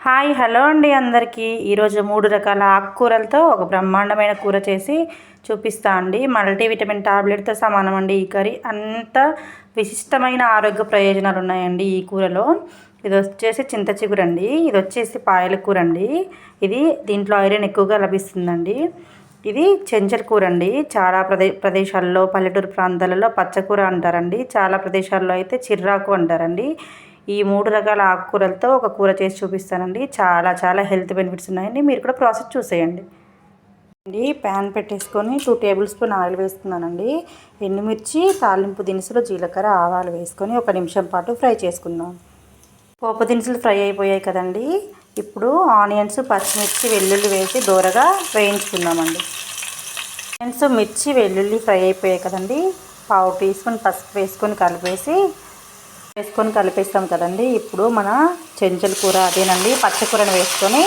Hi hello అండి అందరికీ. ఈరోజు 3 రకాల ఆకుకూరలతో ఒక బ్రహ్మాండమైన కూర చేసి చూపిస్తా అండి. మల్టీవిటమిన్ టాబ్లెట్తో సమానం అండి ఈ కర్రీ. అంత విశిష్టమైన ఆరోగ్య ప్రయోజనాలు ఉన్నాయండి ఈ కూరలో. ఇది వచ్చేసి చింత చిగురు అండి, ఇది వచ్చేసి పాయల కూర అండి. దీంట్లో ఐరన్ ఎక్కువగా లభిస్తుందండి. ఇది చెంచల కూర అండి. చాలా ప్రదేశాల్లో పల్లెటూరు ప్రాంతాలలో పచ్చకూర అంటారండి, చాలా ప్రదేశాల్లో అయితే చిర్రాకు అంటారండి. ఈ 3 రకాల ఆకుకూరలతో ఒక కూర చేసి చూపిస్తానండి. చాలా చాలా హెల్త్ బెనిఫిట్స్ ఉన్నాయండి. మీరు కూడా ప్రాసెస్ చూసేయండి. ప్యాన్ పెట్టేసుకొని 2 టేబుల్ స్పూన్ ఆయిల్ వేసుకున్నానండి. ఎండుమిర్చి, తాలింపు దినుసులు, జీలకర్ర, ఆవాలు వేసుకొని 1 నిమిషం పాటు ఫ్రై చేసుకుందాం. పోపు దినుసులు ఫ్రై అయిపోయాయి కదండి. ఇప్పుడు ఆనియన్స్, పచ్చిమిర్చి, వెల్లుల్లి వేసి దూరగా వేయించుకుందామండి. ఆనియన్స్, మిర్చి, వెల్లుల్లి ఫ్రై అయిపోయాయి కదండి. 1/2 టీ స్పూన్ పసుపు వేసుకొని కలిపేస్తాం కదండి. ఇప్పుడు మన చెంచల కూర అదేనండి, పచ్చకూరను వేసుకొని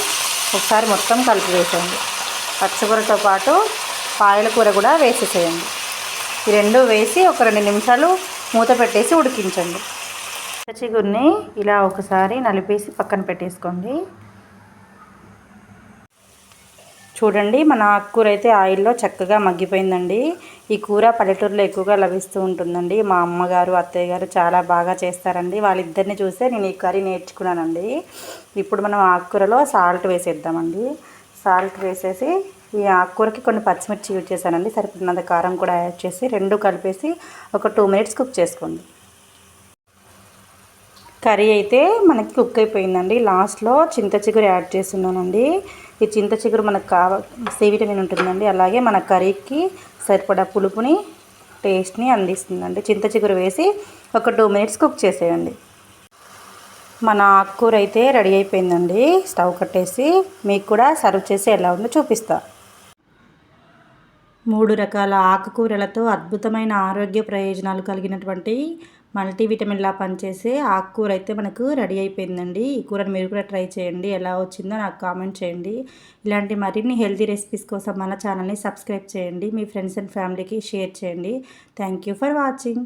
ఒకసారి మొత్తం కలిపి వేసేయండి. పచ్చకూరతో పాటు పాయల కూర కూడా వేసేసేయండి. ఈ 2 వేసి ఒక 2 నిమిషాలు మూత పెట్టేసి ఉడికించండి. చిగురిని ఇలా ఒకసారి నలిపేసి పక్కన పెట్టేసుకోండి. చూడండి, మన ఆకుకూర అయితే ఆయిల్లో చక్కగా మగ్గిపోయిందండి. ఈ కూర పల్లెటూరులో ఎక్కువగా లభిస్తూ ఉంటుందండి. మా అమ్మగారు, అత్తయ్య గారు చాలా బాగా చేస్తారండి. వాళ్ళిద్దరిని చూసే నేను ఈ కర్రీ నేర్చుకున్నానండి. ఇప్పుడు మనం ఆకుకూరలో సాల్ట్ వేసేద్దామండి. సాల్ట్ వేసేసి ఈ ఆకుకూరకి కొన్ని పచ్చిమిర్చి యూజ్ చేశానండి. సరిపడినంత కారం కూడా యాడ్ చేసి 2 కలిపేసి ఒక 2 మినిట్స్ కుక్ చేసుకోండి. కర్రీ అయితే మనకి కుక్ అయిపోయిందండి. లాస్ట్లో చింత చిగురు యాడ్ చేస్తున్నానండి. ఈ చింత చిగురు మనకు సి విటమిన్ ఉంటుందండి. అలాగే మన కర్రీకి సరిపడా పులుపుని, టేస్ట్ని అందిస్తుందండి. చింత చిగురు వేసి ఒక 2 మినిట్స్ కుక్ చేసేయండి. మన ఆకుకూర అయితే రెడీ అయిపోయిందండి. స్టవ్ కట్టేసి మీకు కూడా సర్వ్ చేసి ఎలా ఉందో చూపిస్తా. 3 రకాల ఆకుకూరలతో అద్భుతమైన ఆరోగ్య ప్రయోజనాలు కలిగినటువంటి మల్టీవిటమిన్లా పనిచేసే ఆకుకూర అయితే మనకు రెడీ అయిపోయిందండి. ఈ కూరను మీరు కూడా ట్రై చేయండి. ఎలా వచ్చిందో నాకు కామెంట్ చేయండి. ఇలాంటి మరిన్ని హెల్తీ రెసిపీస్ కోసం మన ఛానల్ని సబ్స్క్రైబ్ చేయండి. మీ ఫ్రెండ్స్ అండ్ ఫ్యామిలీకి షేర్ చేయండి. Thank you for watching.